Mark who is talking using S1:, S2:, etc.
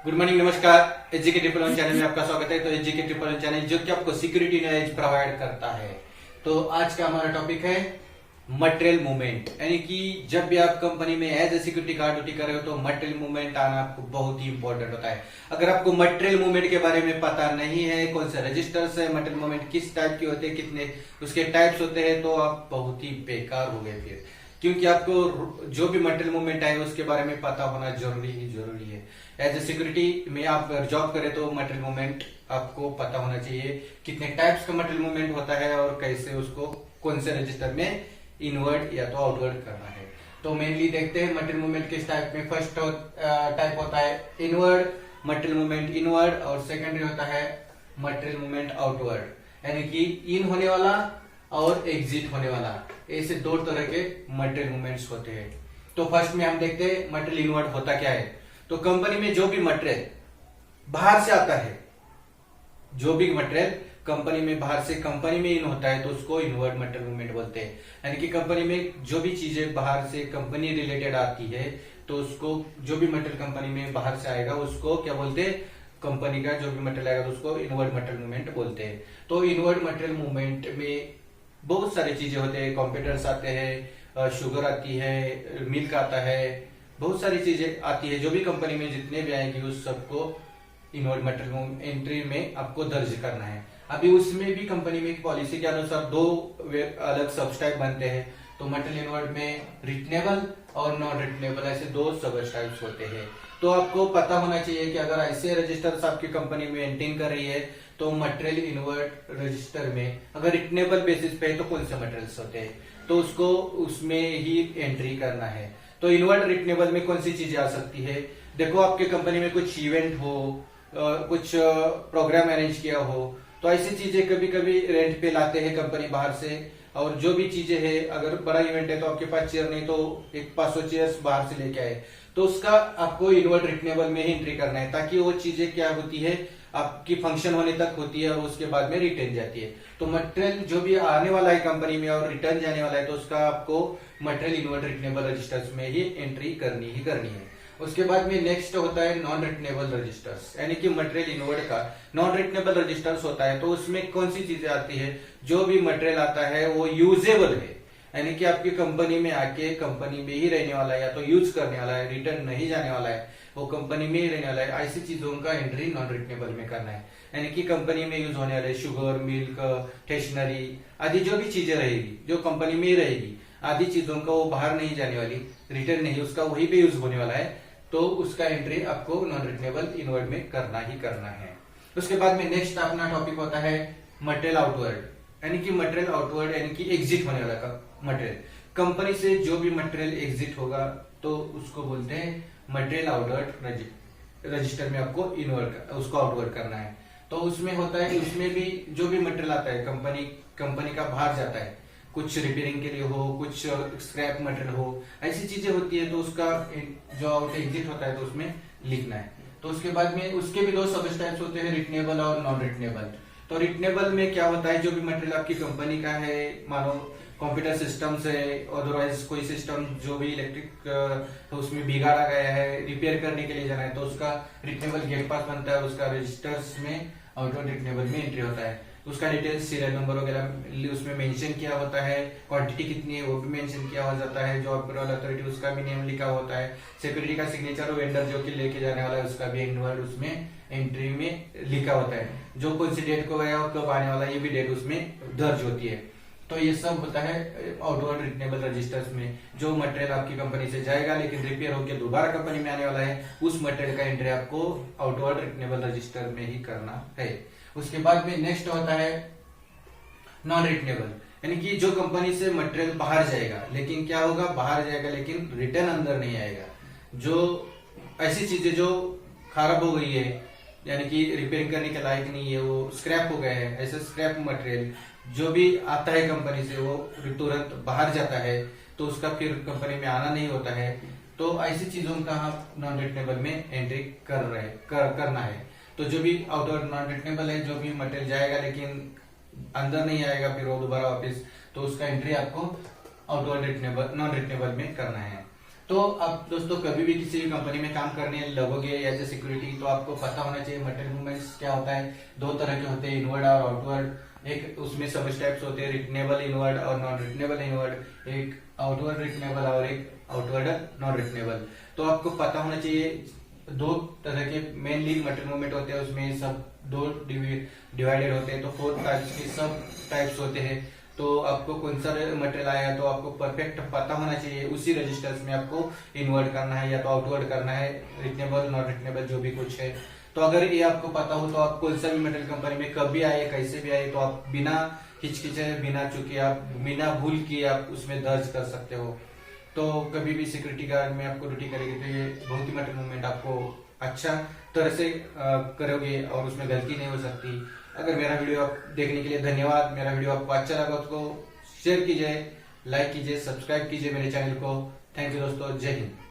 S1: Good morning, नमस्कार। एचजीके triple one channel में आपका स्वागत है। तो एचजीके ट्रिपल वन चैनल जो कि आपको सिक्योरिटी नॉलेज प्रोवाइड करता है। तो आज का हमारा टॉपिक है मटेरियल मूवमेंट, यानी कि जब भी आप कंपनी में as a security guard duty कर रहे हो तो मटेरियल मूवमेंट आना आपको बहुत ही इंपॉर्टेंट होता है। अगर आपको मटेरियल मूवमेंट के बारे में पता नहीं है, कौन से रजिस्टर्स है, मटेरियल मूवमेंट किस टाइप के होते हैं, कितने उसके टाइप्स होते हैं, तो आप बहुत ही बेकार हो गए फिर, क्योंकि आपको जो भी मटेरियल मूवमेंट है उसके बारे में पता होना जरूरी है। एज ए सिक्योरिटी में आप जॉब करें तो मटेरियल मूवमेंट आपको पता होना चाहिए, कितने टाइप्स का मटेरियल मूवमेंट होता है और कैसे उसको कौन से रजिस्टर में इनवर्ड या तो आउटवर्ड करना है। तो मेनली देखते हैं मटेरियल मूवमेंट किस टाइप में। फर्स्ट टाइप होता है इनवर्ड मटेरियल मूवमेंट इनवर्ड, और सेकेंडरी होता है मटेरियल मूवमेंट आउटवर्ड, यानी कि इन होने वाला और एग्जिट होने वाला। ऐसे दो तरह के मटेरियल मूवमेंट्स होते हैं। तो फर्स्ट में हम देखते हैं मटेरियल इनवर्ड होता क्या है। तो कंपनी में जो भी मटेरियल बाहर से आता है, जो भी मटेरियल कंपनी में बाहर से कंपनी में इन होता है तो उसको इनवर्ड मटेरियल मूवमेंट बोलते हैं। यानी कि कंपनी में जो भी चीजें बाहर से कंपनी रिलेटेड आती है तो उसको, जो भी मटेरियल कंपनी में बाहर से आएगा उसको क्या बोलते हैं, कंपनी का जो भी मटेरियल आएगा तो उसको इनवर्ड मटेरियल मूवमेंट बोलते हैं। तो इनवर्ड मटेरियल मूवमेंट में बहुत सारी चीजें होते हैं, कंप्यूटर्स आते हैं, शुगर आती है, मिल्क आता है, बहुत सारी चीजें आती है। जो भी कंपनी में जितने भी आएंगे उस सबको इनवर्ड मटेरियल एंट्री में आपको दर्ज करना है। अभी उसमें भी कंपनी में पॉलिसी के अनुसार दो अलग सबटाइप बनते हैं। तो मटेरियल इनवर्ड में रिटनेबल और नॉन रिटनेबल, ऐसे दो सब टाइप्स होते हैं। तो आपको पता होना चाहिए कि अगर ऐसे रजिस्टर्स आपकी कंपनी में एंट्री कर रही है तो मटेरियल इनवर्ड रजिस्टर में अगर रिटनेबल बेसिस पे है तो कौन से मटेरियल्स होते हैं, तो उसको उसमें ही एंट्री करना है। तो इनवर्ड रिटनेबल में कौन सी चीजें आ सकती है। देखो, आपके कंपनी में कुछ इवेंट हो, कुछ प्रोग्राम अरेंज किया हो, तो ऐसी चीजें कभी कभी रेंट पे लाते हैं कंपनी बाहर से। और जो भी चीजें है, अगर बड़ा इवेंट है तो आपके पास चेयर नहीं तो एक 500 चेयर्स बाहर से लेके आए, तो उसका आपको इनवर्ड रिटनेबल में ही एंट्री करना है, ताकि वो चीजें क्या होती है आपकी फंक्शन होने तक होती है और उसके बाद में रिटर्न जाती है। तो मटेरियल जो भी आने वाला है कंपनी में और रिटर्न जाने वाला है तो उसका आपको मटेरियल इनवर्ड रिटनेबल रजिस्टर्स में ही एंट्री करनी है। उसके बाद में नेक्स्ट होता है नॉन रिटनेबल रजिस्टर्स, यानी कि मटेरियल इनवर्ड का नॉन रिटनेबल रजिस्टर्स होता है। तो उसमें कौन सी चीजें आती है, जो भी मटेरियल आता है वो यूजेबल है, यानी कि आपकी कंपनी में आके कंपनी में ही रहने वाला है या तो यूज करने वाला है, रिटर्न नहीं जाने वाला है, वो कंपनी में ही रहने वाला है। ऐसी चीजों का एंट्री नॉन रिटनेबल में करना है। यानी कि कंपनी में यूज होने वाले शुगर, मिल्क, स्टेशनरी आदि जो भी चीजें रहेगी जो कंपनी में ही रहेगी, आदि चीजों का वो बाहर नहीं जाने वाली, रिटर्न नहीं, उसका वहीं पे यूज होने वाला है, तो उसका एंट्री आपको नॉन रिटनेबल इनवर्ड में करना ही करना है। उसके बाद में नेक्स्ट अपना टॉपिक होता है मटेरियल आउटवर्ड, यानी कि मटेरियल आउटवर्ड यानी कि एग्जिट होने वाला का मटेरियल। कंपनी से जो भी मटेरियल एग्जिट होगा तो उसको बोलते हैं मटेरियल आउटवर्ड रजिस्टर में आपको इनवर्ड उसको आउटवर्ड करना है। तो उसमें होता है, उसमें भी जो भी मटेरियल आता है कंपनी का बाहर जाता है, कुछ रिपेयरिंग के लिए हो, कुछ स्क्रैप मटेरियल हो, ऐसी चीजें होती है तो उसका जो आउट एग्जिट होता है तो उसमें लिखना है। तो उसके बाद में उसके भी दो सब टाइप्स होते हैं, रिटनेबल और नॉन रिटनेबल। तो रिटनेबल में क्या होता है, जो भी मटेरियल आपकी कंपनी का है, मानो कंप्यूटर सिस्टम्स है, अदरवाइज कोई सिस्टम जो भी इलेक्ट्रिक तो उसमें बिगाड़ा गया है, रिपेयर करने के लिए जाना है, तो उसका रिटनेबल गेट पास बनता है, उसका रजिस्टर्स में आउटवर्ड रिटनेबल में एंट्री होता है। उसका डिटेल्स, सीरियल नंबर वगैरह उसमें मेंशन किया होता है, क्वांटिटी कितनी है वो भी मेंशन किया हो जाता है, जो अप्रूवल अथॉरिटी उसका भी नेम लिखा होता है, सिक्योरिटी का सिग्नेचर, वेंडर जो कि लेके जाने वाला है उसका भी इनवर्ड उसमें एंट्री में लिखा होता है, जो कौन सी डेट को गया और कब आने वाला ये भी डेट उसमें दर्ज होती है। तो ये सब होता है आउटवर्ड रिटनेबल रजिस्टर्स में। जो मटेरियल आपकी कंपनी से जाएगा लेकिन रिपेयर होकर दोबारा कंपनी में आने वाला है, उस मटेरियल का एंट्री आपको आउटवर्ड रिटनेबल रजिस्टर में ही करना है। उसके बाद में नेक्स्ट होता है नॉन रिटनेबल, यानी कि जो कंपनी से मटेरियल बाहर जाएगा, लेकिन क्या होगा, बाहर जाएगा लेकिन रिटर्न अंदर नहीं आएगा। जो ऐसी चीजें जो खराब हो गई है, यानी कि रिपेयरिंग करने के लायक नहीं है, वो स्क्रैप हो गए हैं, ऐसे स्क्रैप मटेरियल जो भी आता है कंपनी से वो तुरंत बाहर जाता है तो उसका फिर कंपनी में आना नहीं होता है। तो ऐसी चीजों का हम नॉन रिटनेबल में एंट्री करना है। तो जो भी आउटवर्ड नॉन रिटनेबल है, जो भी मटेरियल जाएगा लेकिन अंदर नहीं आएगा फिर वो दोबारा वापस, तो उसका एंट्री आपको आउटवर्ड रिटनेबल नॉन रिटनेबल में करना है। तो आप दोस्तों कभी भी किसी भी कंपनी में काम करने लगोगे एज ए सिक्योरिटी, तो आपको पता होना चाहिए मटेरियल मूवमेंट्स क्या होता है। दो तरह के होते हैं, इनवर्ड और आउटवर्ड। एक उसमें सब स्टेप्स होते हैं, रिटनेबल इनवर्ड और नॉन रिटनेबल इनवर्ड, एक आउटवर्ड रिटनेबल और एक आउटवर्ड नॉन रिटनेबल। तो आपको पता होना चाहिए दो तरह के मेनली मटेरियल मूवमेंट होते हैं, उसमें सब दो डिवाइडेड होते हैं, तो 4 टाइप्स के सब टाइप्स होते हैं। तो आपको कौन सा मटेरियल आया तो आपको परफेक्ट पता होना चाहिए, उसी रजिस्टर्स में आपको इनवर्ड करना है या तो आउटवर्ड करना है, रिटनेबल नॉन रिटनेबल जो भी कुछ है। तो अगर ये आपको पता हो तो आप कौन सा भी मटेरियल कंपनी में कभी आए कैसे भी आए, तो आप बिना हिचकिचे बिना चूके आप बिना भूल किए आप उसमें दर्ज कर सकते हो। तो कभी भी सिक्योरिटी गार्ड में आपको ड्यूटी करेगी तो ये बहुत ही मटेरियल मूवमेंट आपको अच्छा तरह से करोगे और उसमें गलती नहीं हो सकती। अगर मेरा वीडियो आप देखने के लिए धन्यवाद। मेरा वीडियो आपको अच्छा लगा तो शेयर कीजिए, लाइक कीजिए, सब्सक्राइब कीजिए मेरे चैनल को। थैंक यू दोस्तों, जय हिंद।